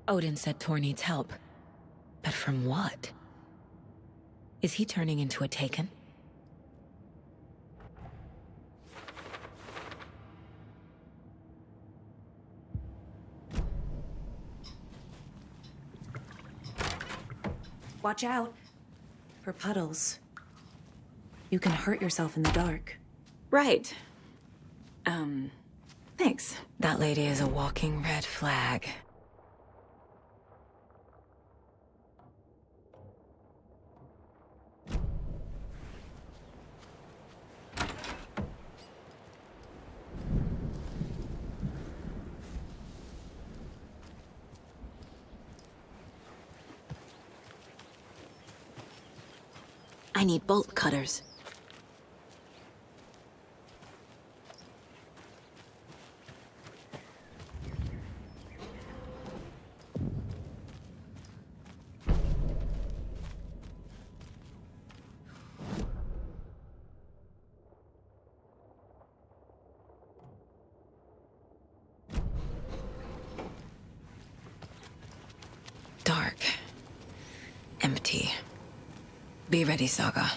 Odin said Tor needs help. But from what? Is he turning into a Taken? Watch out for puddles. You can hurt yourself in the dark. Right. Thanks. That lady is a walking red flag. I need bolt cutters. Dark. Empty. Be ready, Saga.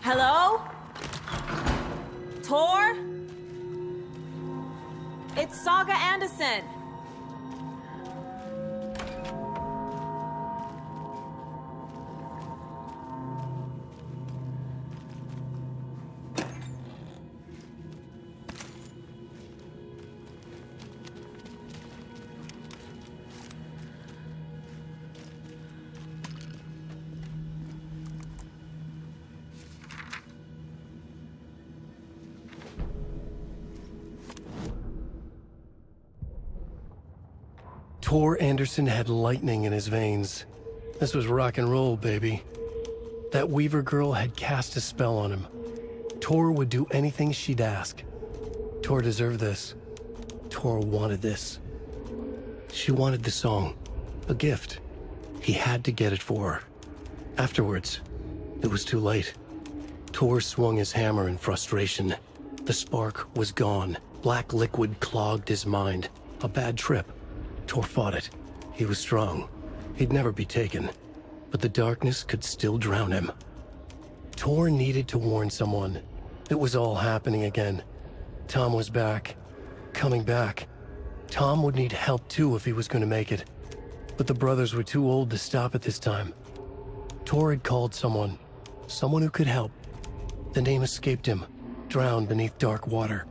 Hello? Tor? It's Saga Anderson. Tor Anderson had lightning in his veins. This was rock and roll, baby. That Weaver girl had cast a spell on him. Tor would do anything she'd ask. Tor deserved this. Tor wanted this. She wanted the song. A gift. He had to get it for her. Afterwards, it was too late. Tor swung his hammer in frustration. The spark was gone. Black liquid clogged his mind. A bad trip. Tor fought it. He was strong. He'd never be taken. But the darkness could still drown him. Tor needed to warn someone. It was all happening again. Tom was back. Coming back. Tom would need help too if he was going to make it. But the brothers were too old to stop it this time. Tor had called someone. Someone who could help. The name escaped him. Drowned beneath dark water.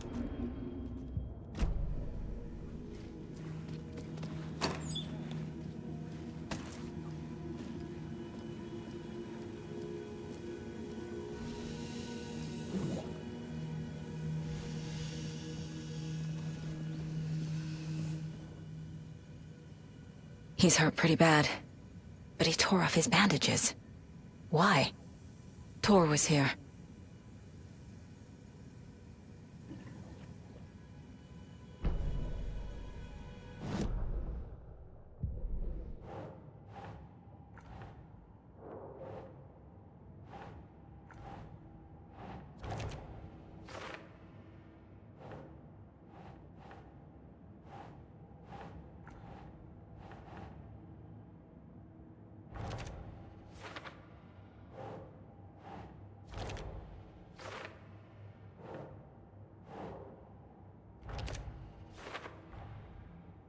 He's hurt pretty bad, but he tore off his bandages. Why? Tor was here.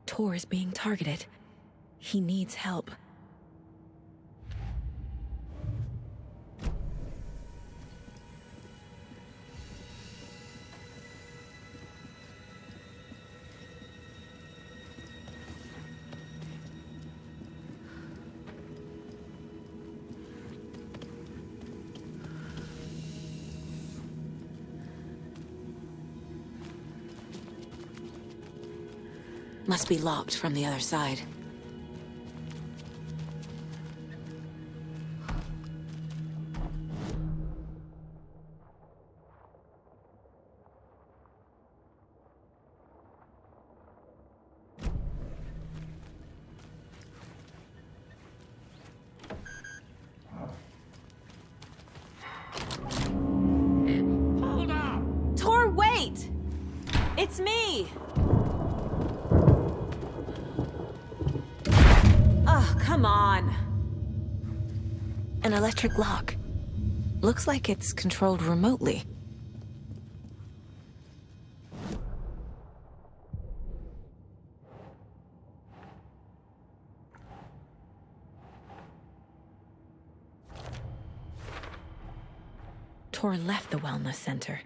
Tor is being targeted. He needs help. Must be locked from the other side. It's me! Oh, come on. An electric lock. Looks like it's controlled remotely. Tor left the wellness center.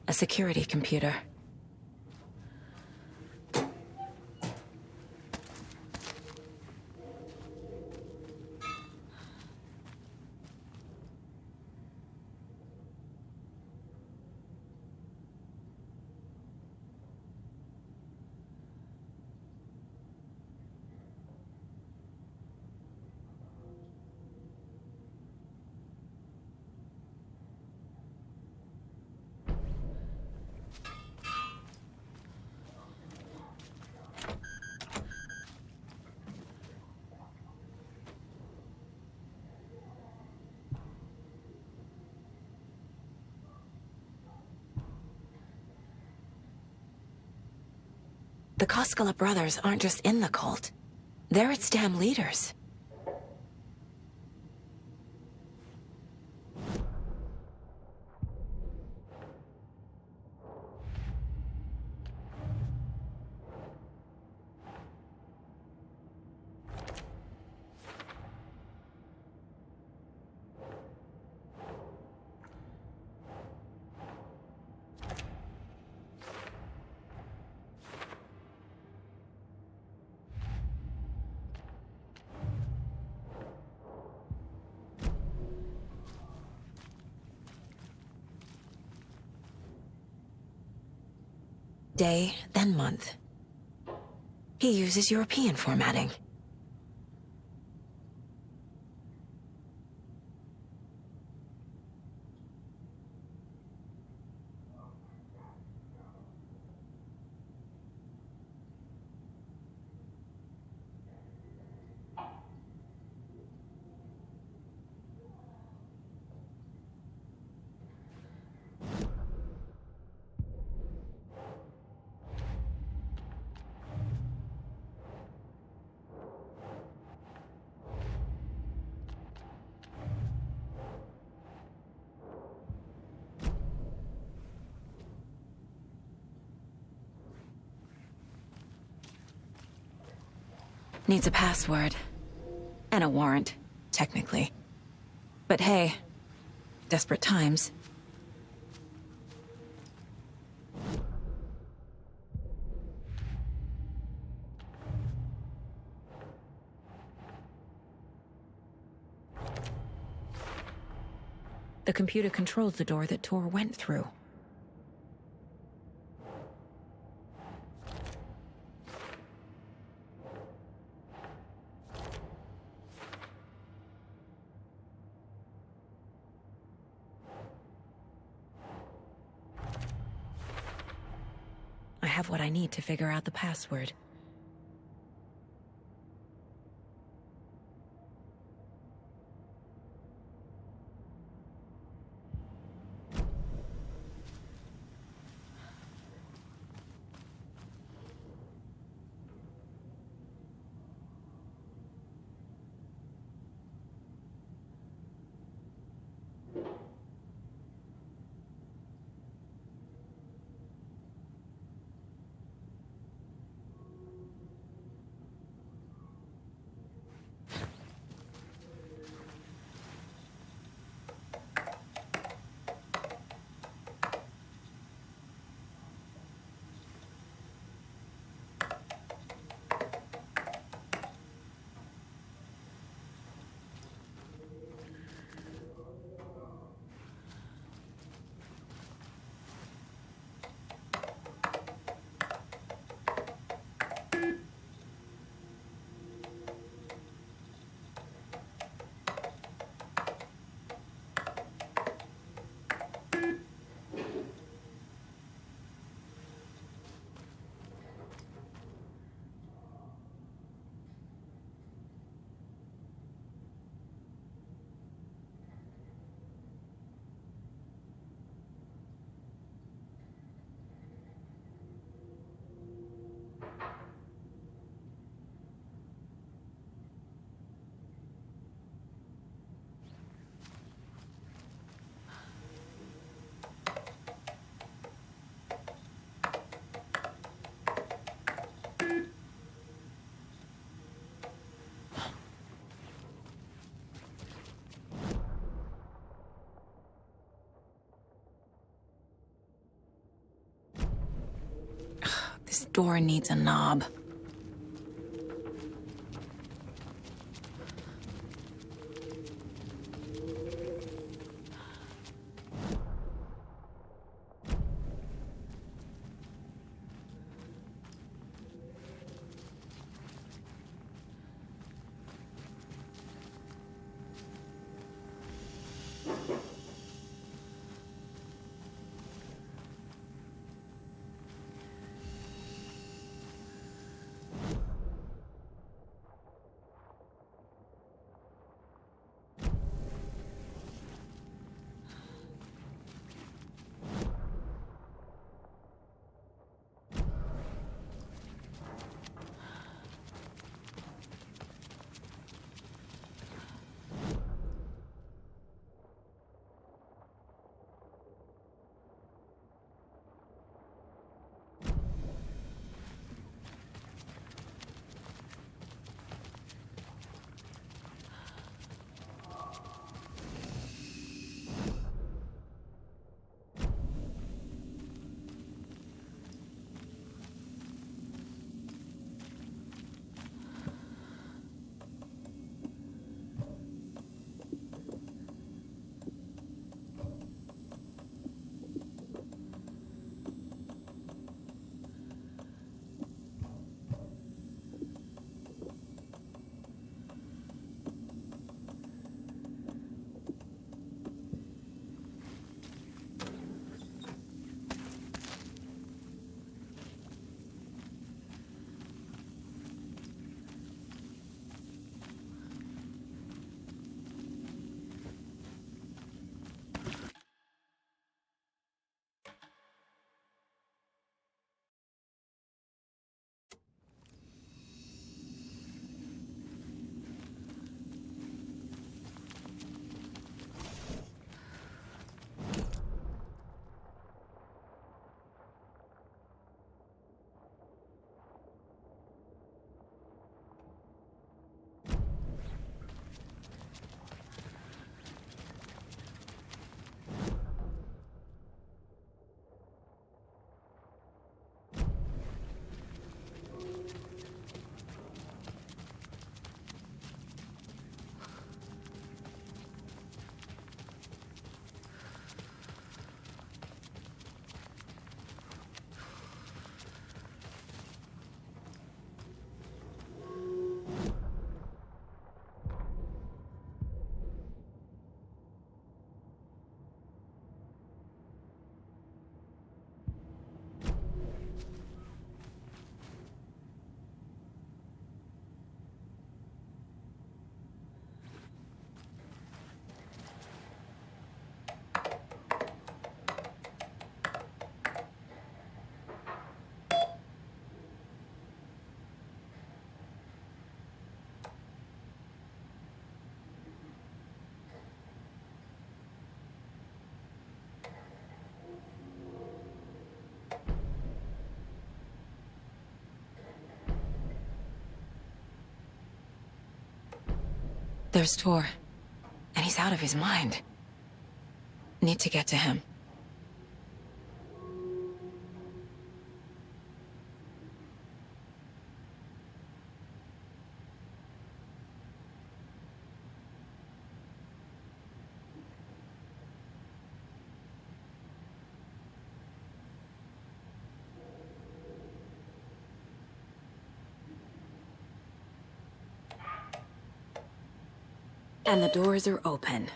A security computer. The Koskela brothers aren't just in the cult. They're its damn leaders. Day, then month. He uses European formatting. Needs a password. And a warrant, technically. But hey, desperate times. The computer controls the door that Tor went through. I have what I need to figure out the password. door needs a knob. There's Tor. And he's out of his mind. Need to get to him. And the doors are open.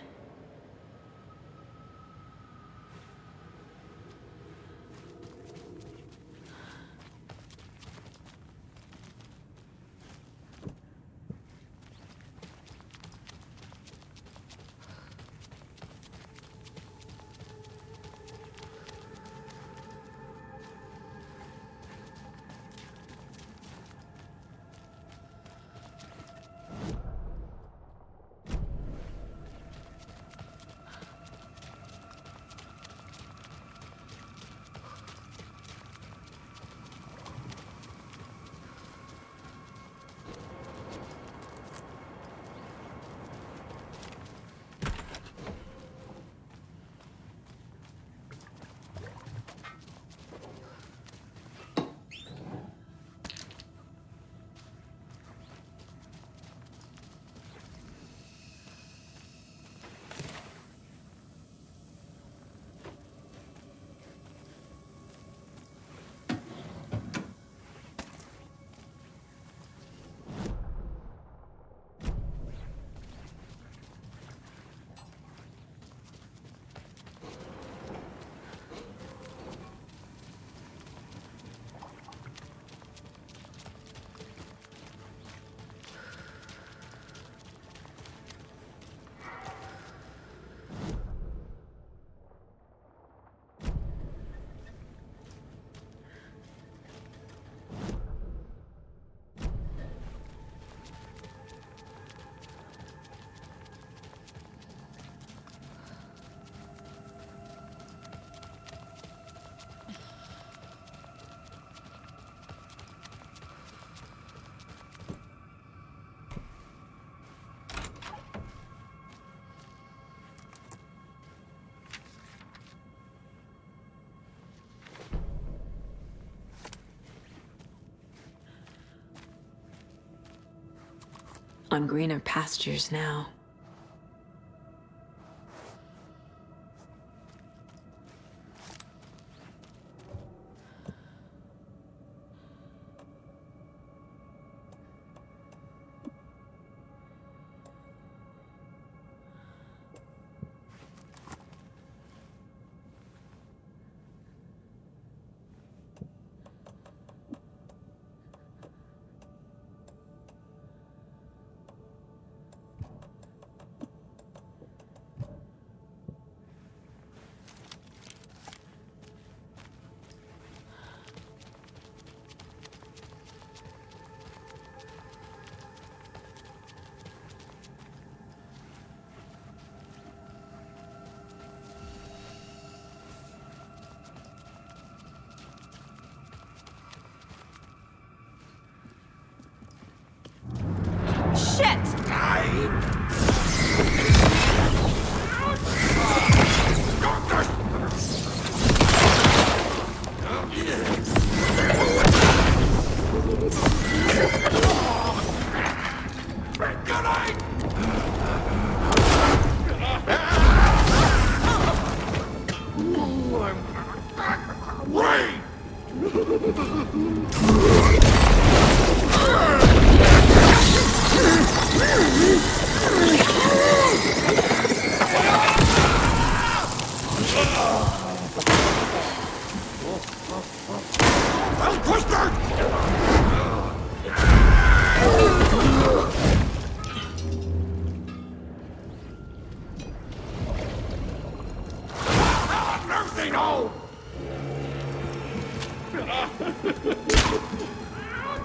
On greener pastures now.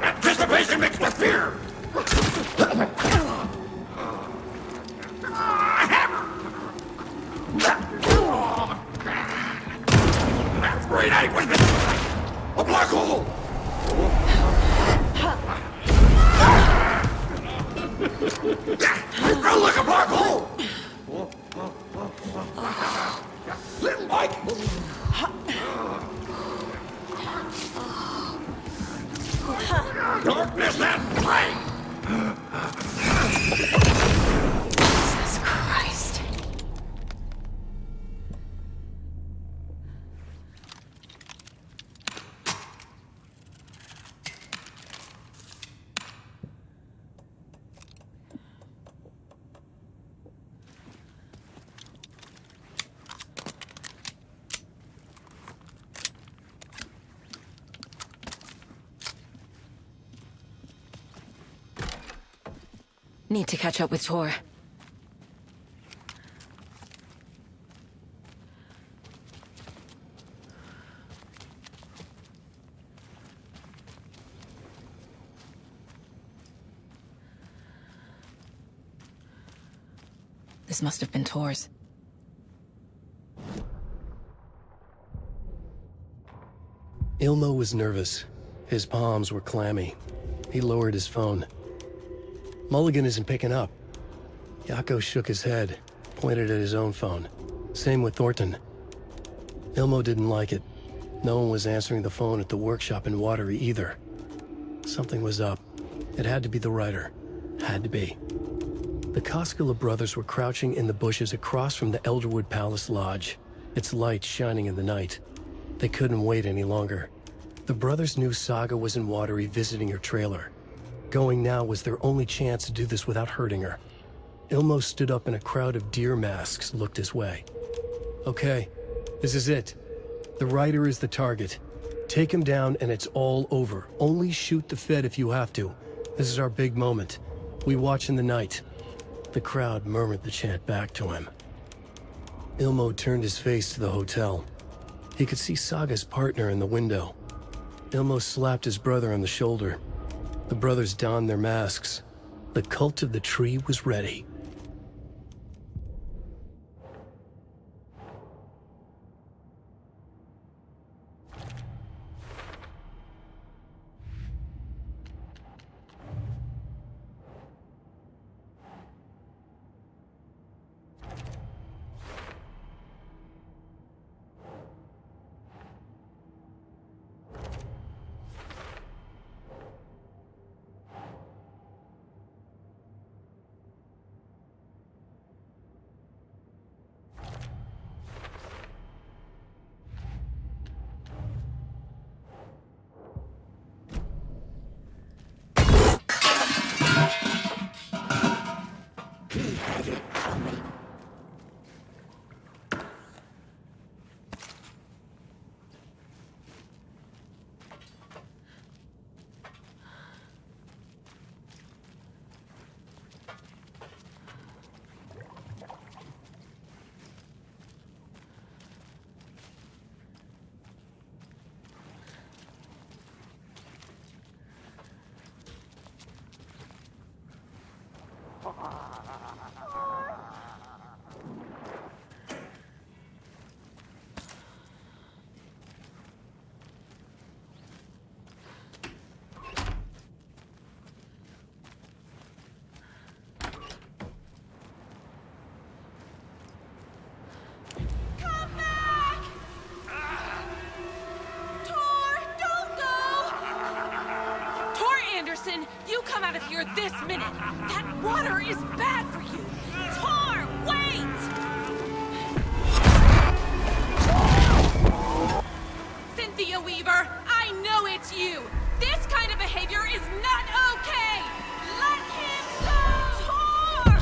Anticipation mixed with fear! That green egg was a black hole! It felt like a black hole! Little Mike! Darkness and flame! Jesus Christ. Need to catch up with Tor. This must have been Tor's. Ilmo was nervous. His palms were clammy. He lowered his phone. Mulligan isn't picking up. Yako shook his head, pointed at his own phone. Same with Thornton. Ilmo didn't like it. No one was answering the phone at the workshop in Watery either. Something was up. It had to be the writer. Had to be. The Koskela brothers were crouching in the bushes across from the Elderwood Palace Lodge, its light shining in the night. They couldn't wait any longer. The brothers knew Saga was in Watery visiting her trailer. Going now was their only chance to do this without hurting her. Ilmo stood up and a crowd of deer masks looked his way. Okay, this is it. The writer is the target. Take him down and it's all over. Only shoot the Fed if you have to. This is our big moment. We watch in the night. The crowd murmured the chant back to him. Ilmo turned his face to the hotel. He could see Saga's partner in the window. Ilmo slapped his brother on the shoulder. The brothers donned their masks. The cult of the tree was ready. He had it coming. You come out of here this minute! That water is bad for you! Tor, wait! Cynthia Weaver, I know it's you! This kind of behavior is not okay! Let him go! Tor!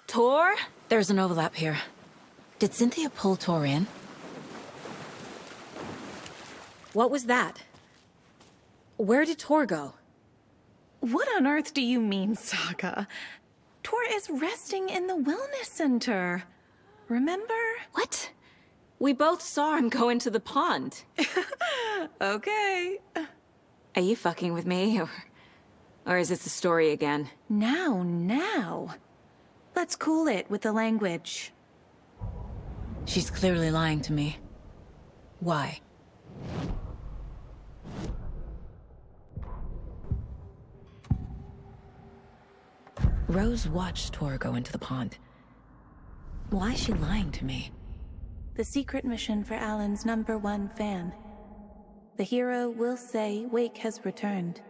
Tor? There's an overlap here. Did Cynthia pull Tor in? What was that? Where did Tor go? What on earth do you mean, Saga? Tor is resting in the wellness center. Remember? What? We both saw him go into the pond. Okay. Are you fucking with me, or is this a story again? Now. Let's cool it with the language. She's clearly lying to me. Why? Rose watched Tor go into the pond. Why is she lying to me? The secret mission for Alan's #1 fan. The hero will say Wake has returned.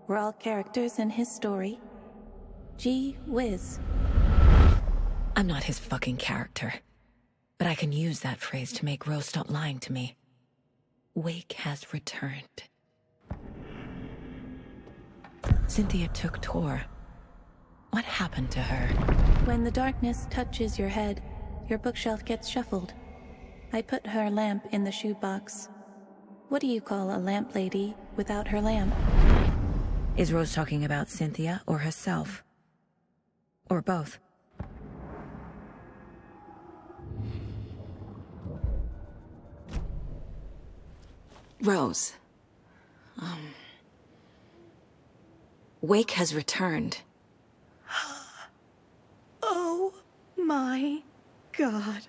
We're all characters in his story. Gee whiz. I'm not his fucking character. But I can use that phrase to make Rose stop lying to me. Wake has returned. Cynthia took Tor. What happened to her? When the darkness touches your head, your bookshelf gets shuffled. I put her lamp in the shoebox. What do you call a lamp lady without her lamp? Is Rose talking about Cynthia or herself? Or both? Rose. Wake has returned. Oh my God.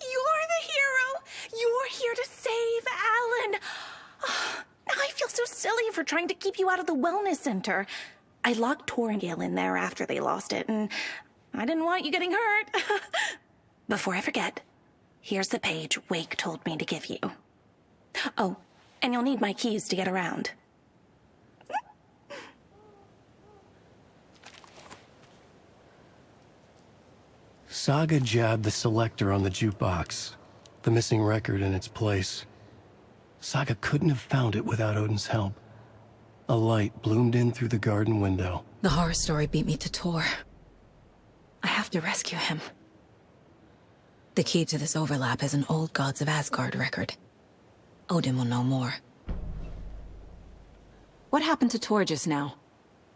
You're the hero! You're here to save Alan! I feel so silly for trying to keep you out of the wellness center. I locked Tor and Gale in there after they lost it, and I didn't want you getting hurt. Before I forget, here's the page Wake told me to give you. Oh, and you'll need my keys to get around. Saga jabbed the selector on the jukebox, the missing record in its place. Saga couldn't have found it without Odin's help. A light bloomed in through the garden window. The horror story beat me to Tor. I have to rescue him. The key to this overlap is an old Gods of Asgard record. Odin will know more. What happened to Tor just now?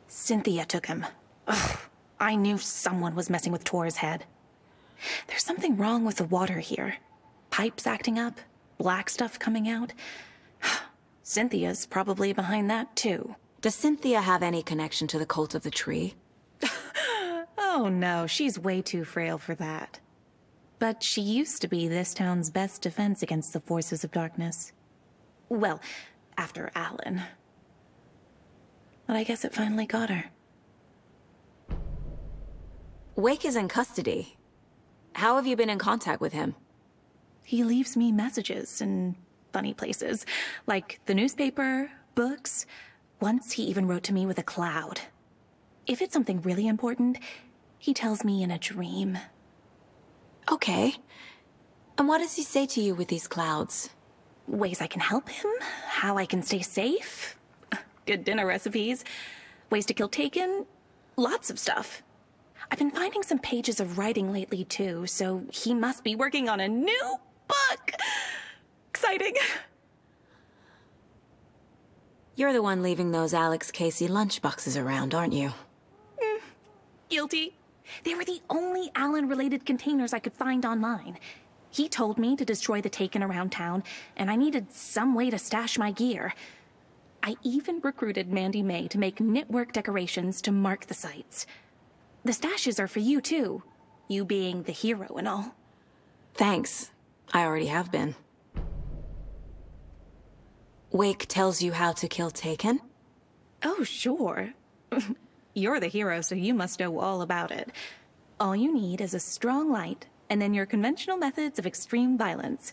Cynthia took him. Ugh, I knew someone was messing with Tor's head. There's something wrong with the water here. Pipes acting up, black stuff coming out. Cynthia's probably behind that, too. Does Cynthia have any connection to the cult of the tree? Oh no, she's way too frail for that. But she used to be this town's best defense against the forces of darkness. Well, after Alan. But I guess it finally got her. Wake is in custody. How have you been in contact with him? He leaves me messages in funny places, like the newspaper, books. Once he even wrote to me with a cloud. If it's something really important, he tells me in a dream. Okay. And what does he say to you with these clouds? Ways I can help him, how I can stay safe, good dinner recipes, ways to kill Taken, lots of stuff. I've been finding some pages of writing lately too, so he must be working on a new book. Exciting. You're the one leaving those Alex Casey lunchboxes around, aren't you? Guilty. They were the only Alan-related containers I could find online. He told me to destroy the Taken around town, and I needed some way to stash my gear. I even recruited Mandy May to make knitwork decorations to mark the sites. The stashes are for you, too. You being the hero and all. Thanks. I already have been. Wake tells you how to kill Taken? Oh, sure. You're the hero, so you must know all about it. All you need is a strong light, and then your conventional methods of extreme violence.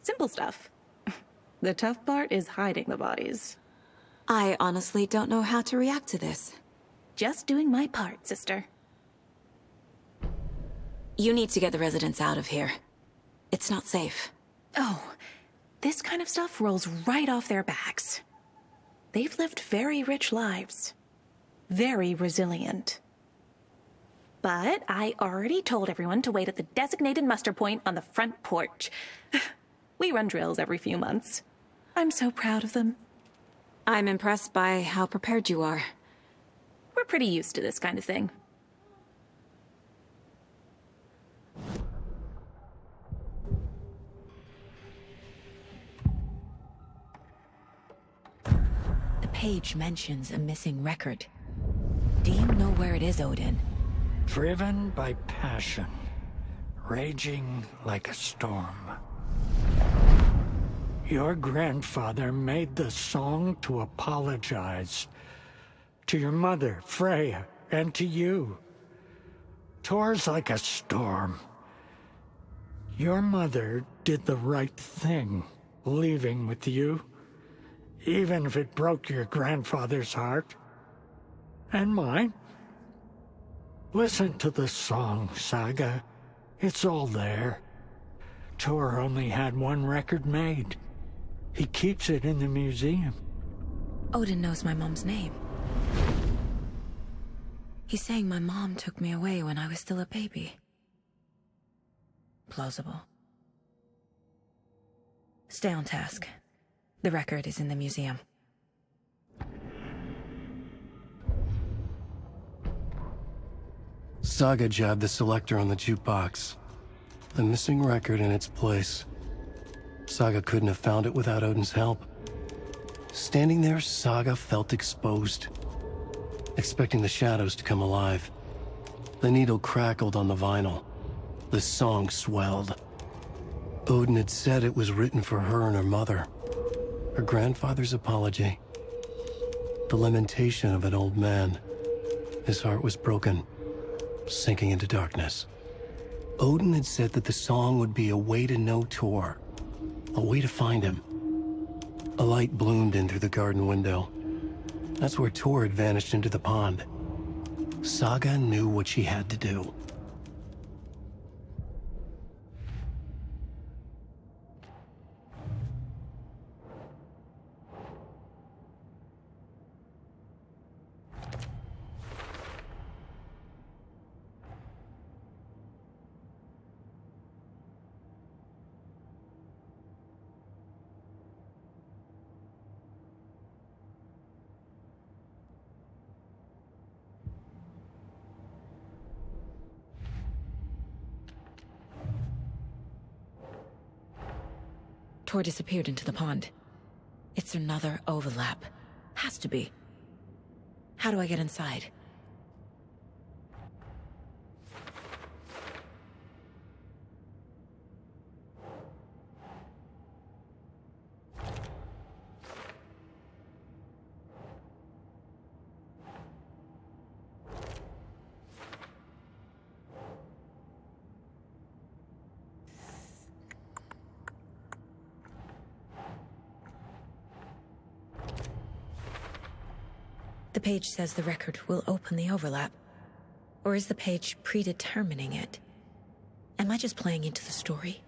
Simple stuff. The tough part is hiding the bodies. I honestly don't know how to react to this. Just doing my part, sister. You need to get the residents out of here. It's not safe. Oh, this kind of stuff rolls right off their backs. They've lived very rich lives. Very resilient. But I already told everyone to wait at the designated muster point on the front porch. We run drills every few months. I'm so proud of them. I'm impressed by how prepared you are. We're pretty used to this kind of thing. The page mentions a missing record. Do you know where it is, Odin? Driven by passion, raging like a storm. Your grandfather made the song to apologize. To your mother, Freya, and to you. Tor's like a storm. Your mother did the right thing, leaving with you, even if it broke your grandfather's heart. And mine. Listen to the song, Saga. It's all there. Tor only had one record made. He keeps it in the museum. Odin knows my mom's name. He's saying my mom took me away when I was still a baby. Plausible. Stay on task. The record is in the museum. Saga jabbed the selector on the jukebox. The missing record in its place. Saga couldn't have found it without Odin's help. Standing there, Saga felt exposed, expecting the shadows to come alive. The needle crackled on the vinyl. The song swelled. Odin had said it was written for her and her mother. Her grandfather's apology. The lamentation of an old man. His heart was broken, sinking into darkness. Odin had said that the song would be a way to know Tor, a way to find him. A light bloomed in through the garden window. That's where Tor had vanished into the pond. Saga knew what she had to do. Tor disappeared into the pond. It's another overlap. Has to be. How do I get inside? The page says the record will open the overlap. Or is the page predetermining it? Am I just playing into the story?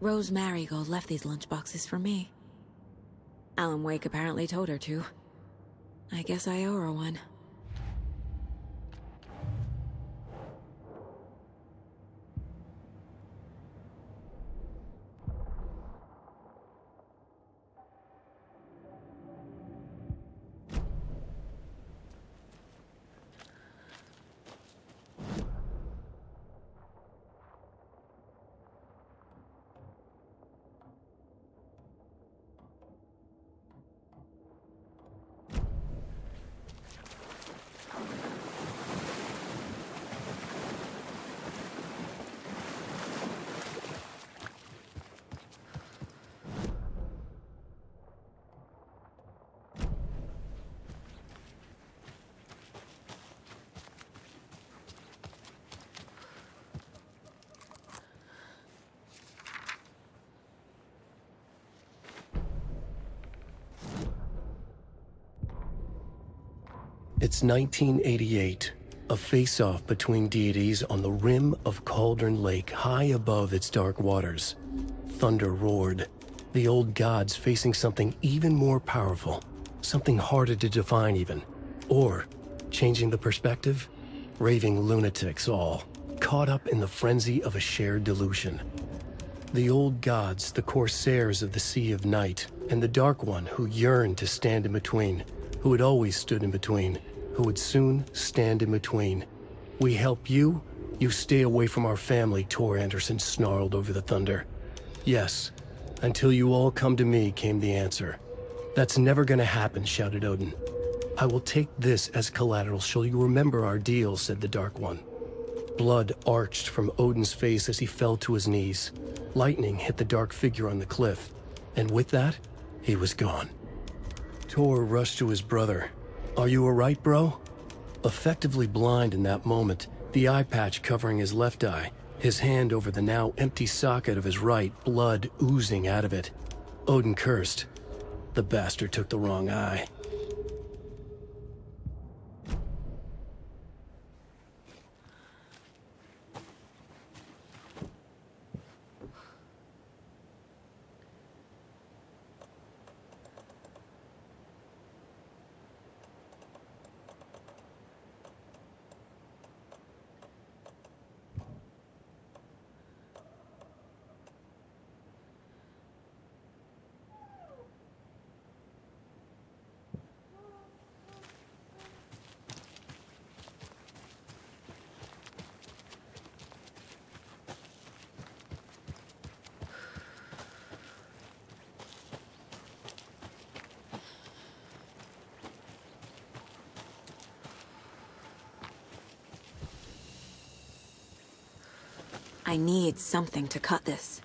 Rose Marigold left these lunchboxes for me. Alan Wake apparently told her to. I guess I owe her one. It's 1988, a face-off between deities on the rim of Cauldron Lake, high above its dark waters. Thunder roared, the old gods facing something even more powerful, something harder to define even. Or, changing the perspective, raving lunatics all, caught up in the frenzy of a shared delusion. The old gods, the corsairs of the Sea of Night, and the Dark One who yearned to stand in between, who had always stood in between, who would soon stand in between. We help you, you stay away from our family, Tor Anderson snarled over the thunder. Yes, until you all come to me, came the answer. That's never gonna happen, shouted Odin. I will take this as collateral, shall you remember our deal, said the Dark One. Blood arched from Odin's face as he fell to his knees. Lightning hit the dark figure on the cliff, and with that, he was gone. Tor rushed to his brother. Are you alright, bro? Effectively blind in that moment, the eye patch covering his left eye, his hand over the now empty socket of his right, blood oozing out of it. Odin cursed. The bastard took the wrong eye. I need something to cut this.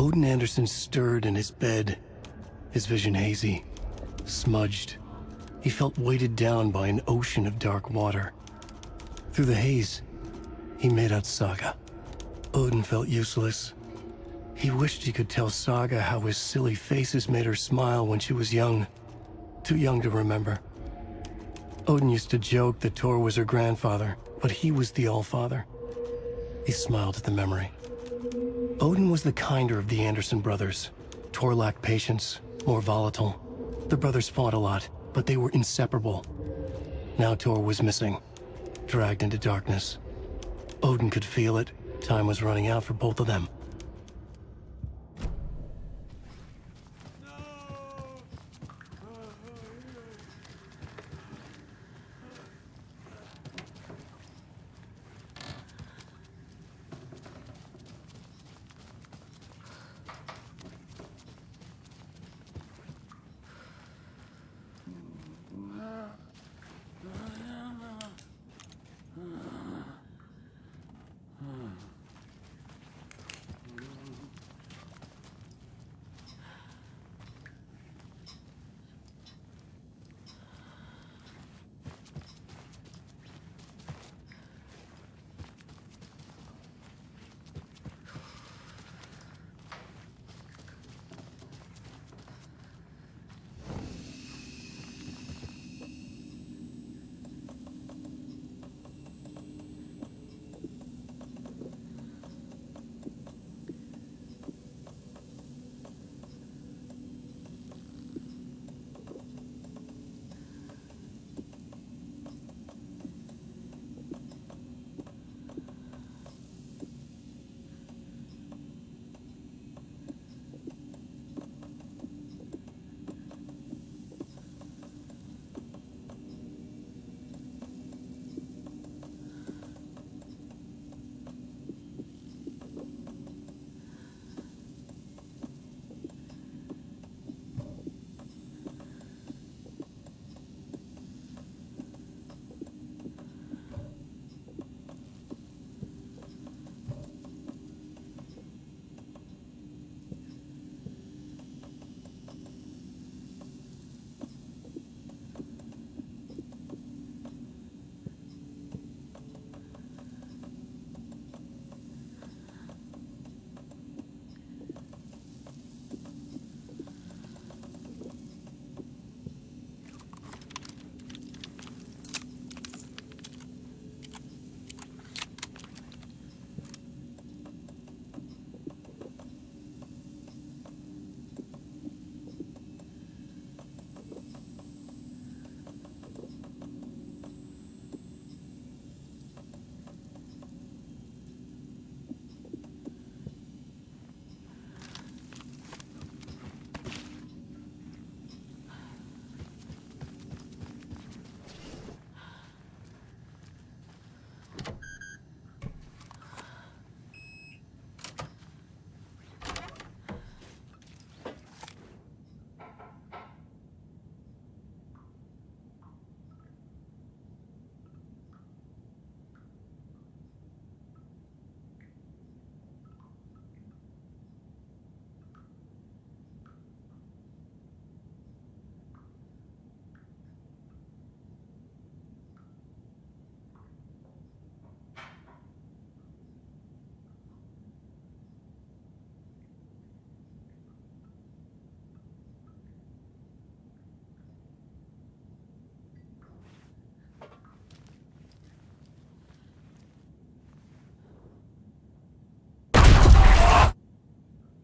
Odin Anderson stirred in his bed, his vision hazy, smudged. He felt weighted down by an ocean of dark water. Through the haze, he made out Saga. Odin felt useless. He wished he could tell Saga how his silly faces made her smile when she was young. Too young to remember. Odin used to joke that Thor was her grandfather, but he was the Allfather. He smiled at the memory. Odin was the kinder of the Anderson brothers. Thor lacked patience, more volatile. The brothers fought a lot, but they were inseparable. Now Thor was missing, dragged into darkness. Odin could feel it. Time was running out for both of them.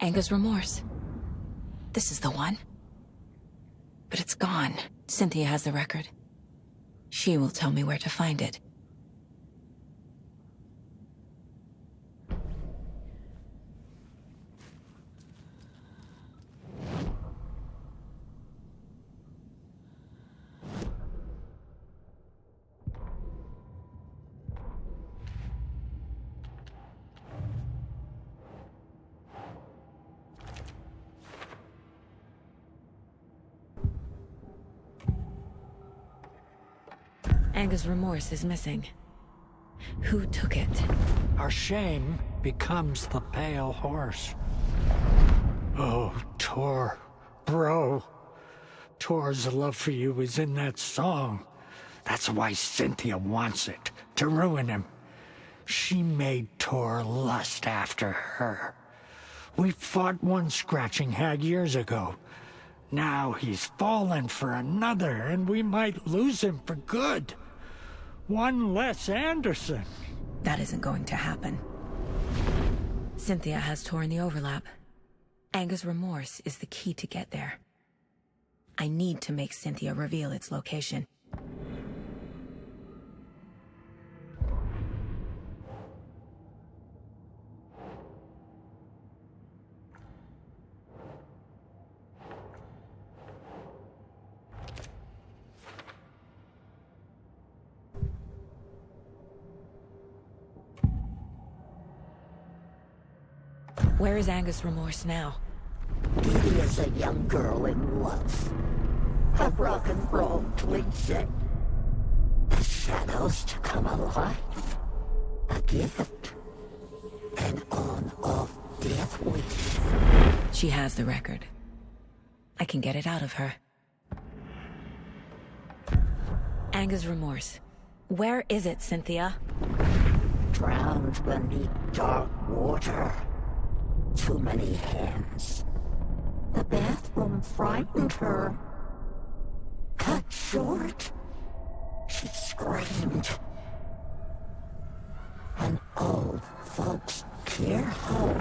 Anga's remorse. This is the one. But it's gone. Cynthia has the record. She will tell me where to find it. Anga's remorse is missing. Who took it? Our shame becomes the pale horse. Oh, Tor. Bro. Tor's love for you is in that song. That's why Cynthia wants it, to ruin him. She made Tor lust after her. We fought one scratching hag years ago. Now he's fallen for another, and we might lose him for good. One less Anderson. That isn't going to happen. Cynthia has Tor in the overlap. Anger's remorse is the key to get there. I need to make Cynthia reveal its location. Where is Angus Remorse now? Didi is a young girl in love. A rock and roll cliche. The shadows to come alive. A gift. An on-off death wish. She has the record. I can get it out of her. Angus Remorse. Where is it, Cynthia? Drowned beneath dark water. Too many hands. The bathroom frightened her. Cut short. She screamed. An old folks' care home.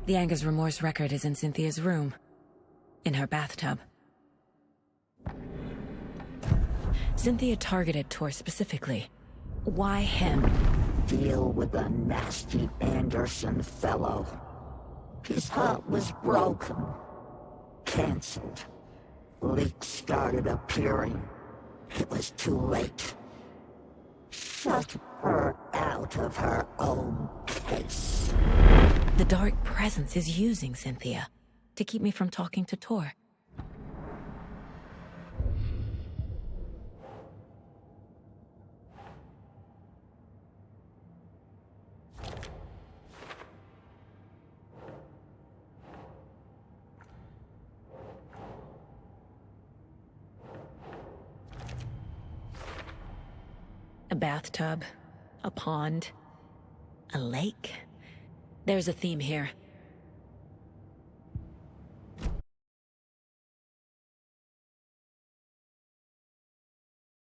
The Angus Remorse record is in Cynthia's room. In her bathtub. Cynthia targeted Tor specifically. Why him? Deal with the nasty Anderson fellow. His heart was broken. Cancelled. Leaks started appearing. It was too late. Shut her out of her own case. The Dark Presence is using Cynthia to keep me from talking to Tor. A bathtub, a pond, a lake. There's a theme here.